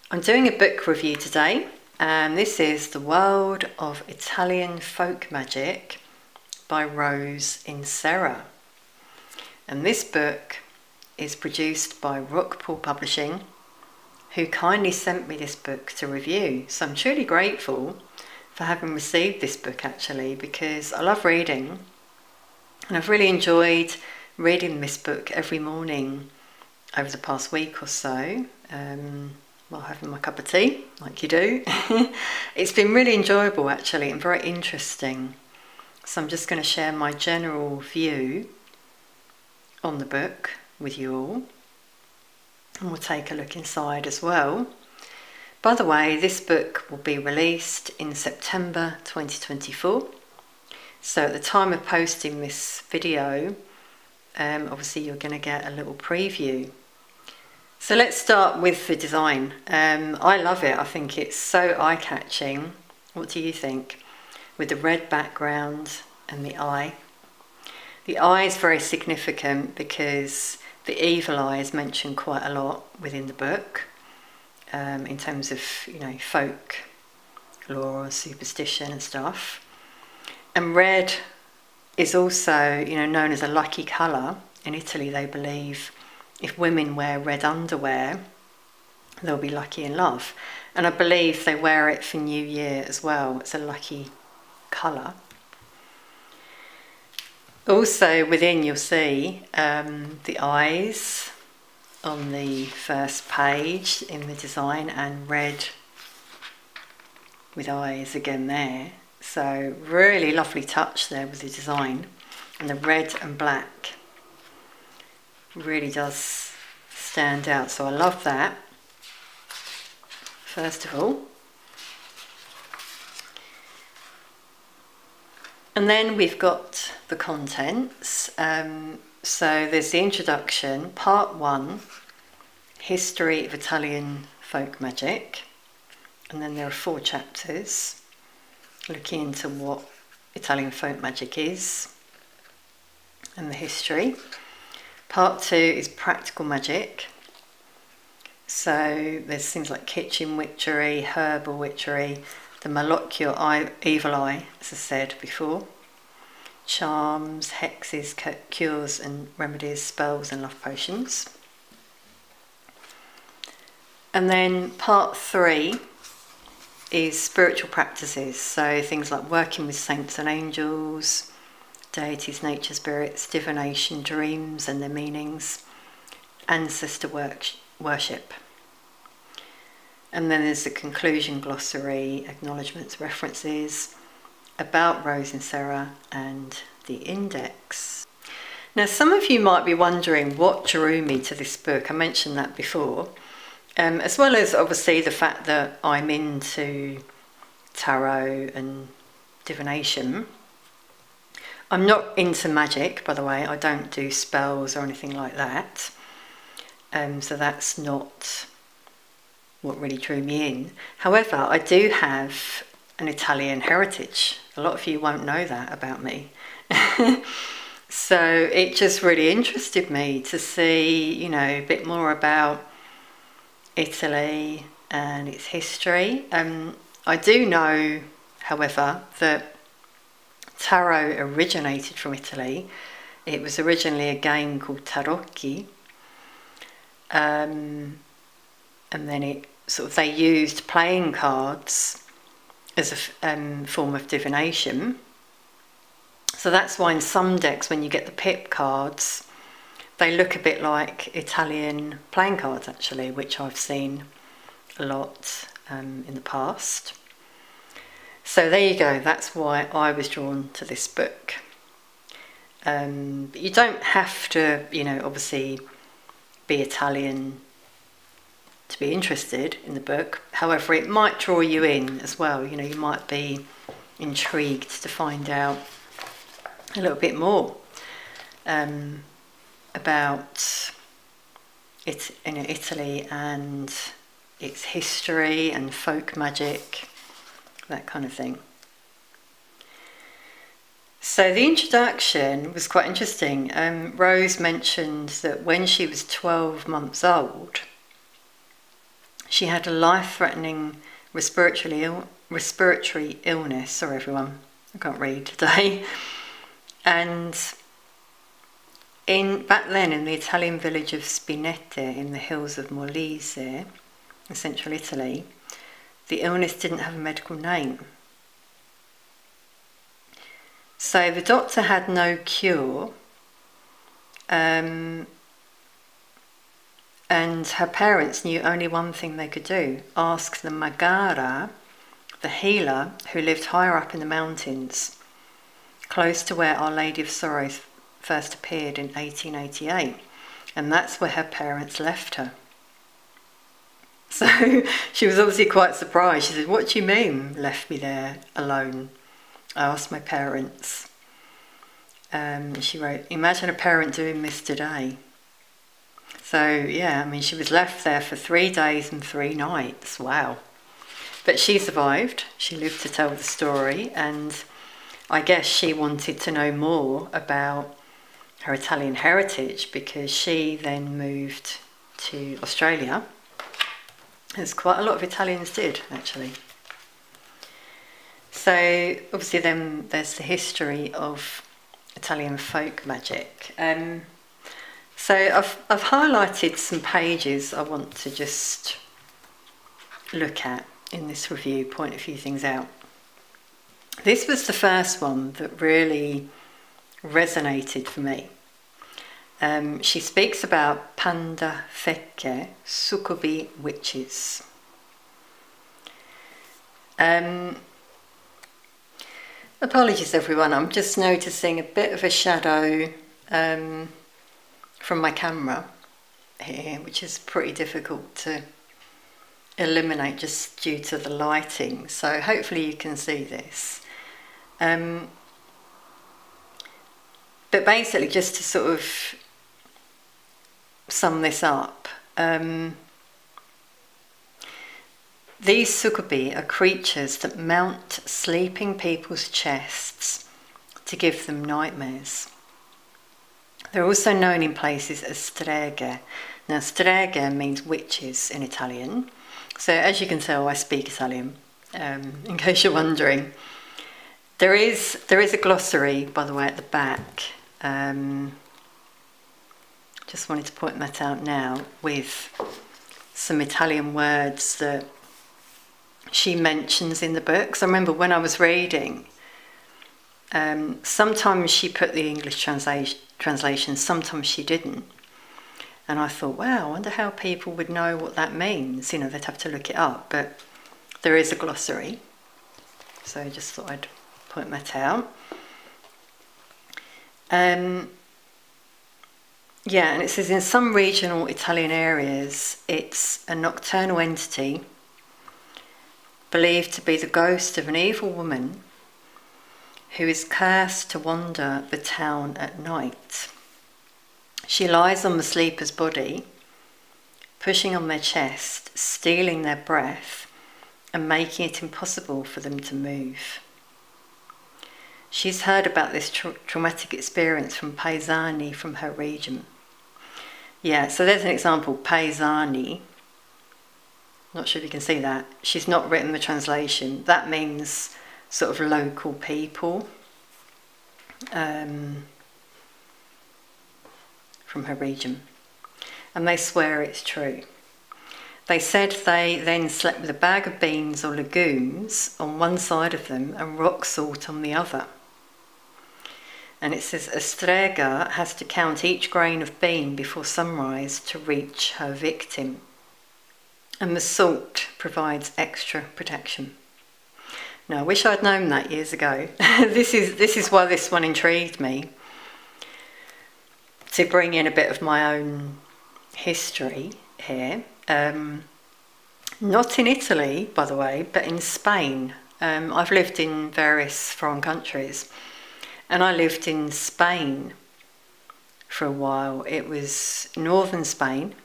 I'm doing a book review today, and this is The World of Italian Folk Magic by Rose Inserra. And this book is produced by Rockpool Publishing, who kindly sent me this book to review. So I'm truly grateful for having received this book, actually, because I love reading, and I've really enjoyed reading this book every morning over the past week or so, while having my cup of tea, like you do. It's been really enjoyable, actually, and very interesting. So I'm just going to share my general view on the book with you all, and we'll take a look inside as well. By the way, this book will be released in September 2024. So at the time of posting this video, obviously you're going to get a little preview. So let's start with the design. I love it. I think it's so eye-catching. What do you think? With the red background and the eye. The eye is very significant because the evil eye is mentioned quite a lot within the book, in terms of, folk lore, superstition and stuff. And red is also, known as a lucky colour. In Italy, they believe if women wear red underwear, they'll be lucky in love. And I believe they wear it for New Year as well. It's a lucky colour. Also within, you'll see the eyes on the first page in the design, and red with eyes again there. So really lovely touch there with the design, and the red and black really does stand out. So I love that, first of all. And then we've got the contents. So there's the introduction, part 1, history of Italian folk magic. And then there are 4 chapters looking into what Italian folk magic is and the history. Part 2 is practical magic. So there's things like kitchen witchery, herbal witchery, the molecular evil eye, as I said before, charms, hexes, cures and remedies, spells and love potions. And then part 3 is spiritual practices, so things like working with saints and angels, deities, nature spirits, divination, dreams and their meanings, ancestor worship. And then there's the conclusion, glossary, acknowledgements, references, about Rose Inserra and the index. Now, some of you might be wondering what drew me to this book. I mentioned that before, as well as obviously the fact that I'm into tarot and divination. I'm not into magic, by the way. I don't do spells or anything like that. So that's not what really drew me in. However, I do have an Italian heritage. A lot of you won't know that about me. So it just really interested me to see, a bit more about Italy and its history. I do know, however, that tarot originated from Italy. It was originally a game called tarocchi, and then they used playing cards as a form of divination. So that's why in some decks, when you get the pip cards, they look a bit like Italian playing cards, actually, which I've seen a lot in the past. So there you go, that's why I was drawn to this book. But you don't have to, obviously be Italian to be interested in the book. However, it might draw you in as well. You might be intrigued to find out a little bit more about Italy and its history and folk magic, that kind of thing. So the introduction was quite interesting. Rose mentioned that when she was 12 months old, She had a life-threatening respiratory illness. Sorry everyone, I can't read today. And back then in the Italian village of Spinette in the hills of Molise in central Italy, the illness didn't have a medical name. So the doctor had no cure, and her parents knew only one thing they could do: ask the Magara, the healer who lived higher up in the mountains, close to where Our Lady of Sorrows first appeared in 1888. And that's where her parents left her. So she was obviously quite surprised. She said, "What do you mean, left me there alone?" I asked my parents. She wrote, "Imagine a parent doing this today." So yeah, I mean, she was left there for 3 days and 3 nights. Wow. But she survived. She lived to tell the story, and I guess she wanted to know more about her Italian heritage, because she then moved to Australia, as quite a lot of Italians did actually. So obviously then there's the history of Italian folk magic. So I've highlighted some pages I want to just look at in this review, point a few things out. This was the first one that really resonated for me. She speaks about panda fecche, succubi witches. Apologies everyone, I'm just noticing a bit of a shadow from my camera here, which is pretty difficult to eliminate just due to the lighting, so hopefully you can see this. But basically, just to sort of sum this up, these succubi are creatures that mount sleeping people's chests to give them nightmares. They're also known in places as streghe. Now, streghe means witches in Italian. So as you can tell, I speak Italian, in case you're wondering. There is a glossary, by the way, at the back. Just wanted to point that out now, with some Italian words that she mentions in the book. So I remember when I was reading, sometimes she put the English translation, sometimes she didn't. And I thought, wow, I wonder how people would know what that means. You know, they'd have to look it up, but there is a glossary. So I just thought I'd point that out. Yeah, and it says in some regional Italian areas, it's a nocturnal entity believed to be the ghost of an evil woman who is cursed to wander the town at night. She lies on the sleeper's body, pushing on their chest, stealing their breath, and making it impossible for them to move. She's heard about this traumatic experience from paesani from her region. Yeah, so there's an example, paesani. Not sure if you can see that. She's not written the translation. That means sort of local people from her region. And they swear it's true. They said they then slept with a bag of beans or legumes on one side of them and rock salt on the other. And it says a strega has to count each grain of bean before sunrise to reach her victim. And the salt provides extra protection. Now, I wish I'd known that years ago. This is why this one intrigued me. To bring in a bit of my own history here. Not in Italy, by the way, but in Spain. I've lived in various foreign countries. And I lived in Spain for a while. It was northern Spain.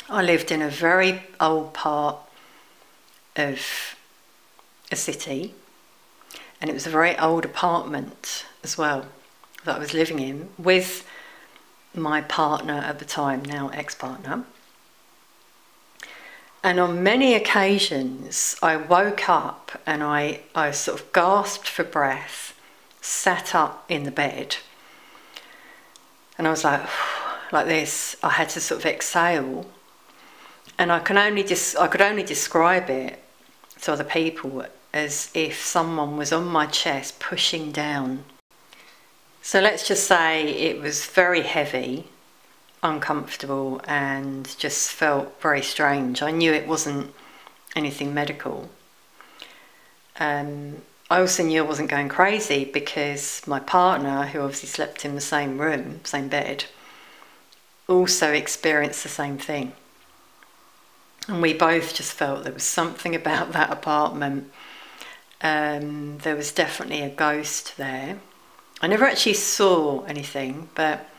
I lived in a very old part of a city, and it was a very old apartment as well that I was living in with my partner at the time, now ex-partner. And on many occasions, I woke up and I sort of gasped for breath, sat up in the bed, and I was like this. I had to sort of exhale, and I could only describe it to other people as if someone was on my chest pushing down. So let's just say it was very heavy, uncomfortable, and just felt very strange. I knew it wasn't anything medical. I also knew I wasn't going crazy because my partner, who obviously slept in the same room, same bed, also experienced the same thing. And we both just felt there was something about that apartment. There was definitely a ghost there. I never actually saw anything, but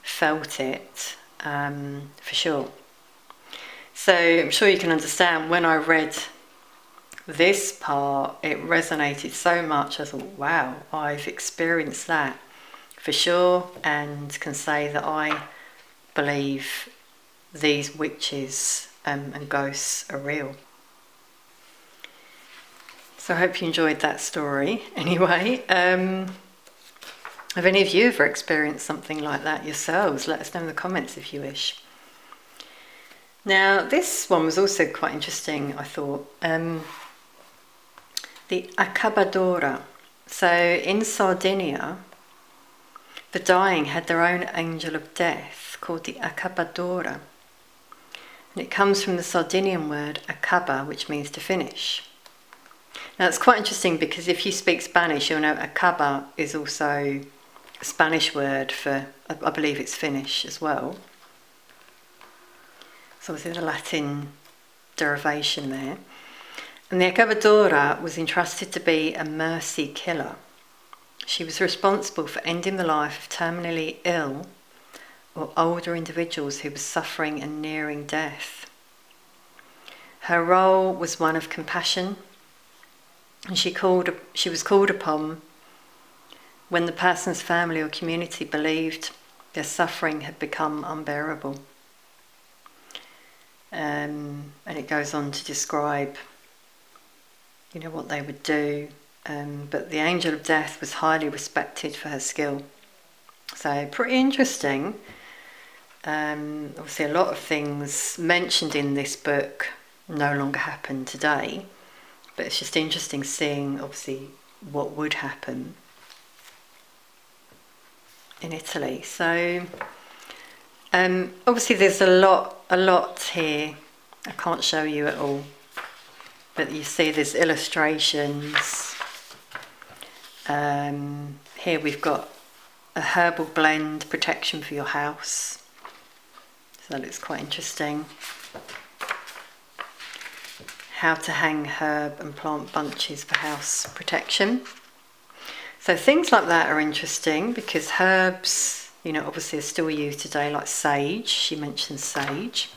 felt it for sure. So I'm sure you can understand when I read this part, it resonated so much. I thought, wow, I've experienced that for sure, and can say that I believe these witches and ghosts are real. So I hope you enjoyed that story anyway. Have any of you ever experienced something like that yourselves? Let us know in the comments if you wish. Now, this one was also quite interesting, I thought. The Acabadora. So in Sardinia, the dying had their own angel of death called the Acabadora. And it comes from the Sardinian word acaba, which means to finish. Now it's quite interesting because if you speak Spanish, you'll know acaba is also a Spanish word for, I believe it's finish as well. So obviously the Latin derivation there. And the Acabadora was entrusted to be a mercy killer. She was responsible for ending the life of terminally ill or older individuals who were suffering and nearing death. Her role was one of compassion, and she was called upon when the person's family or community believed their suffering had become unbearable. And it goes on to describe, what they would do. But the angel of death was highly respected for her skill. So pretty interesting. Obviously a lot of things mentioned in this book no longer happen today, but it's just interesting seeing obviously what would happen in Italy. So obviously there's a lot here. I can't show you it all, but you see there's illustrations. Here we've got a herbal blend protection for your house. So that looks quite interesting. How to hang herb and plant bunches for house protection. So things like that are interesting because herbs, obviously are still used today, like sage. She mentions sage.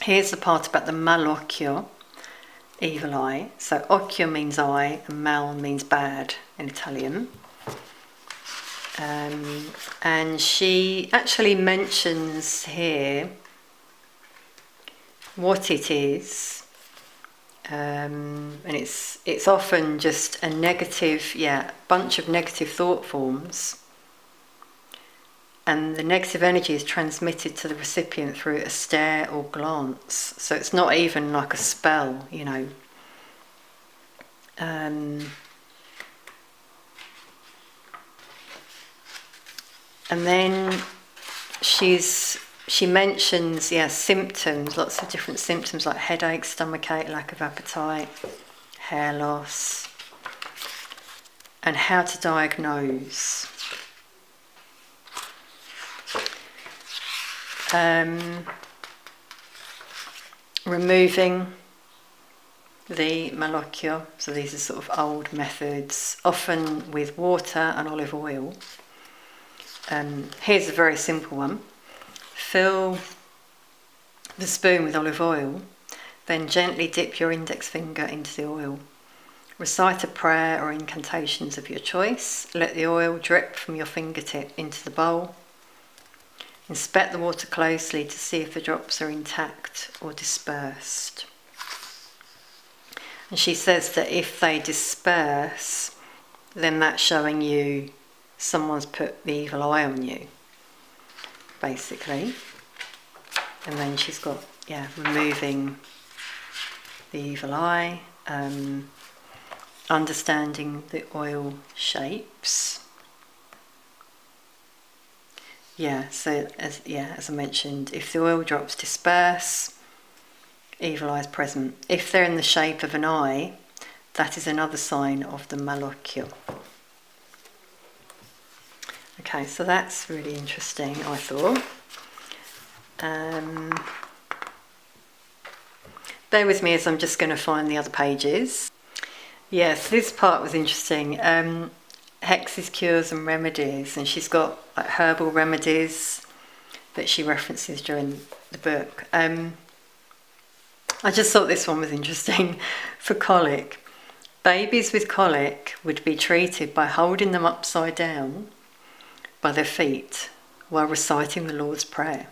Here's the part about the malocchio, evil eye. So occhio means eye and mal means bad in Italian. And she actually mentions here what it is, and it's often just a negative, bunch of negative thought forms, and the negative energy is transmitted to the recipient through a stare or glance. So it's not even like a spell, And then she mentions, symptoms, lots of different symptoms like headache, stomachache, lack of appetite, hair loss, and how to diagnose. Removing the malocchio, so these are sort of old methods, often with water and olive oil. Here's a very simple one. Fill the spoon with olive oil, then gently dip your index finger into the oil. Recite a prayer or incantations of your choice. Let the oil drip from your fingertip into the bowl. Inspect the water closely to see if the drops are intact or dispersed. And she says that if they disperse, then that's showing you someone's put the evil eye on you, basically. And then she's got, yeah, removing the evil eye, understanding the oil shapes. Yeah, so as I mentioned, if the oil drops disperse, evil eye is present. If they're in the shape of an eye, that is another sign of the malocchio. Okay, so that's really interesting, I thought. Bear with me as I'm just going to find the other pages. Yes, this part was interesting. Hexes, cures and remedies, and she's got like herbal remedies that she references during the book. I just thought this one was interesting. For colic, babies with colic would be treated by holding them upside down by their feet while reciting the Lord's Prayer.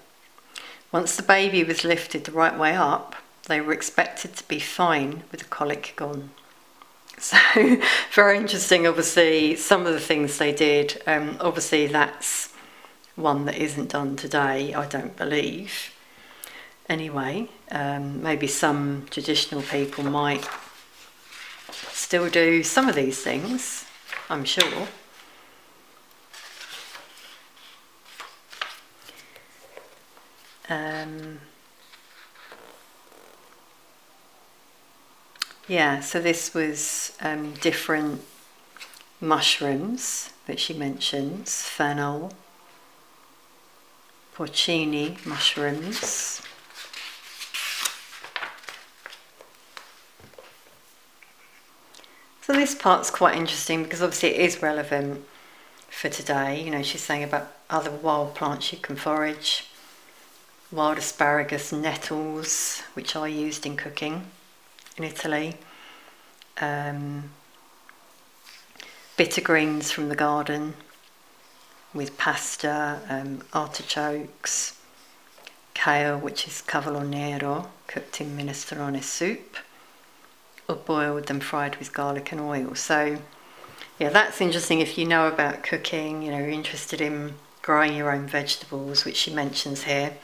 Once the baby was lifted the right way up, they were expected to be fine with the colic gone. So, very interesting, obviously, some of the things they did. Obviously, that's one that isn't done today, I don't believe. Anyway, maybe some traditional people might still do some of these things, I'm sure. Yeah, so this was different mushrooms that she mentions. Fennel, porcini mushrooms. So this part's quite interesting because obviously it is relevant for today. You know, she's saying about other wild plants you can forage. Wild asparagus, nettles, which I used in cooking in Italy. Bitter greens from the garden with pasta, artichokes, kale, which is cavolo nero, cooked in minestrone soup, or boiled and fried with garlic and oil. So yeah, that's interesting if you know about cooking, you know, you're interested in growing your own vegetables, which she mentions here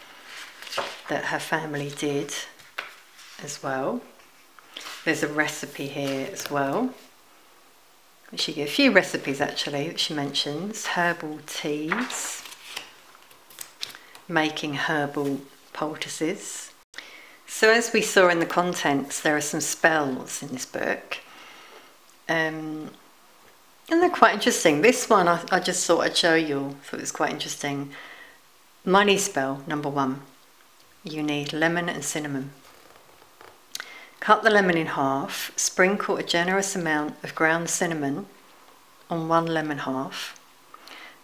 that her family did as well. There's a recipe here as well. She gives a few recipes actually that she mentions. Herbal teas, making herbal poultices. So as we saw in the contents, there are some spells in this book. And they're quite interesting. This one I just thought I'd show you, thought it was quite interesting. Money spell, number 1. You need lemon and cinnamon. Cut the lemon in half, sprinkle a generous amount of ground cinnamon on 1 lemon half.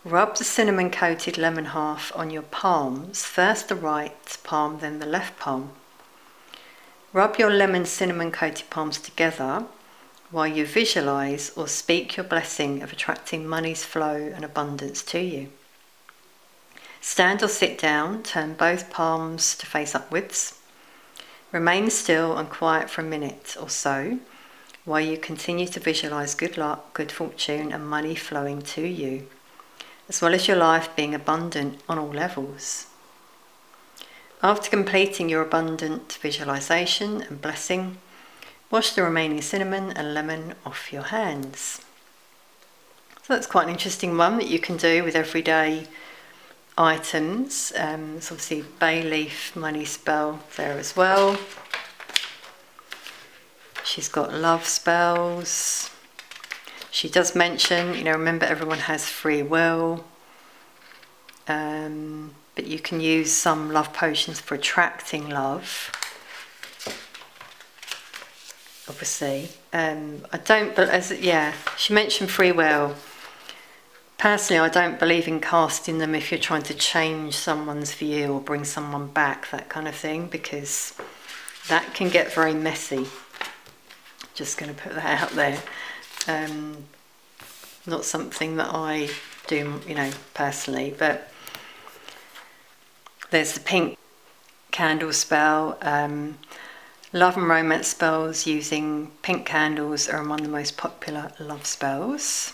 Rub the cinnamon coated lemon half on your palms, first the right palm, then the left palm. Rub your lemon cinnamon coated palms together while you visualize or speak your blessing of attracting money's flow and abundance to you. Stand or sit down, turn both palms to face upwards. Remain still and quiet for a minute or so while you continue to visualize good luck, good fortune and money flowing to you, as well as your life being abundant on all levels. After completing your abundant visualization and blessing, wash the remaining cinnamon and lemon off your hands. So that's quite an interesting one that you can do with everyday items. There's obviously bay leaf money spell there as well. She's got love spells. She does mention, you know, remember everyone has free will, but you can use some love potions for attracting love. Obviously, she mentioned free will. Personally, I don't believe in casting them if you're trying to change someone's view or bring someone back, that kind of thing, because that can get very messy. Just going to put that out there. Not something that I do, you know, personally, but There's the pink candle spell. Love and romance spells using pink candles are among the most popular love spells.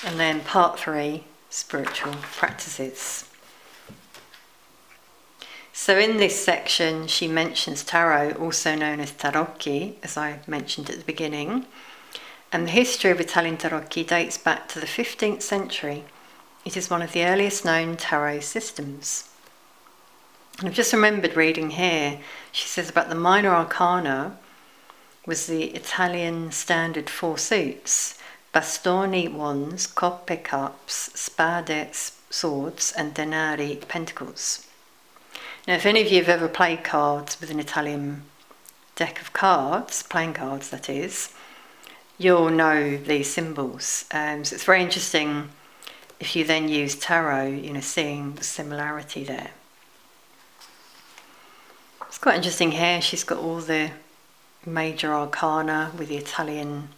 And then part 3, spiritual practices. So in this section she mentions tarot, also known as tarocchi, as I mentioned at the beginning. And the history of Italian tarocchi dates back to the 15th century. It is one of the earliest known tarot systems. And I've just remembered reading here, she says about the minor arcana was the Italian standard 4 suits: bastoni, wands; coppe, cups; spade, swords; and denari, pentacles. Now, if any of you have ever played cards with an Italian deck of cards, playing cards that is, you'll know these symbols. So it's very interesting if you then use tarot, you know, seeing the similarity there. It's quite interesting here, she's got all the major arcana with the Italian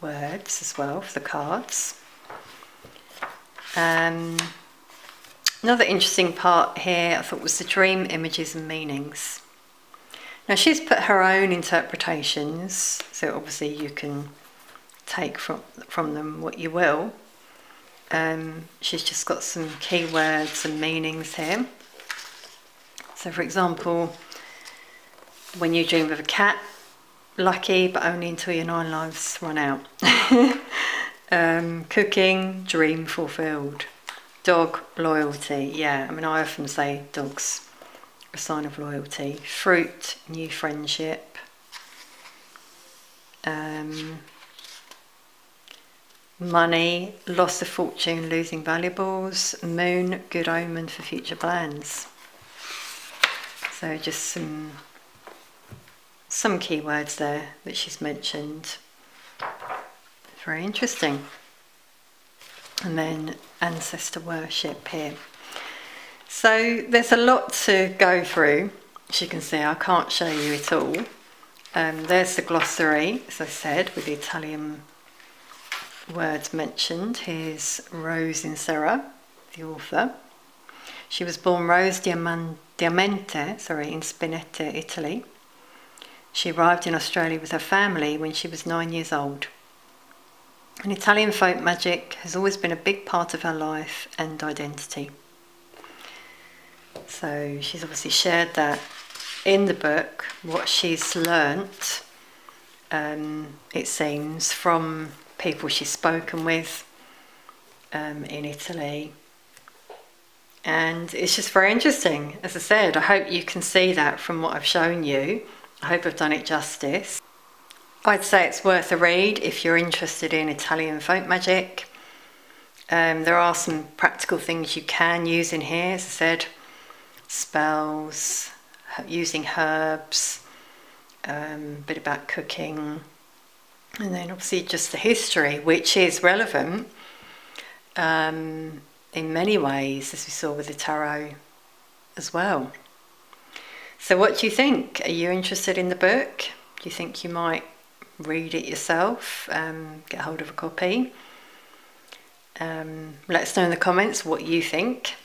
words as well for the cards. Another interesting part here I thought was the dream images and meanings. Now she's put her own interpretations, so obviously you can take from them what you will. She's just got some keywords and meanings here. So for example, when you dream of a cat, lucky but only until your 9 lives run out. Cooking, dream fulfilled. Dog, loyalty. Yeah, I mean, I often say dogs are a sign of loyalty. Fruit, new friendship. Money, loss of fortune, losing valuables. Moon, good omen for future plans. So just some keywords there that she's mentioned. Very interesting. And then ancestor worship here. So there's a lot to go through. As you can see, I can't show you it all. There's the glossary, as I said, with the Italian words mentioned. Here's Rose Inserra, the author. She was born Rose Diamante, in Spinetta, Italy. She arrived in Australia with her family when she was 9 years old. And Italian folk magic has always been a big part of her life and identity. So she's obviously shared that in the book, what she's learnt, it seems, from people she's spoken with in Italy. And it's just very interesting. As I said, I hope you can see that from what I've shown you. I hope I've done it justice. I'd say it's worth a read if you're interested in Italian folk magic. There are some practical things you can use in here, as I said, spells, using herbs, a bit about cooking, and then obviously just the history, which is relevant in many ways, as we saw with the tarot as well. So what do you think? Are you interested in the book? Do you think you might read it yourself, get hold of a copy? Let us know in the comments what you think.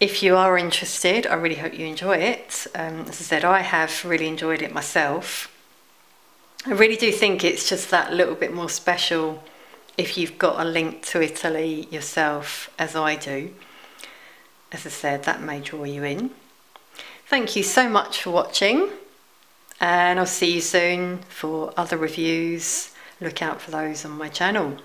If you are interested, I really hope you enjoy it. As I said, I have really enjoyed it myself. I really do think it's just that little bit more special if you've got a link to Italy yourself, as I do. As I said, that may draw you in. Thank you so much for watching, and I'll see you soon for other reviews. Look out for those on my channel.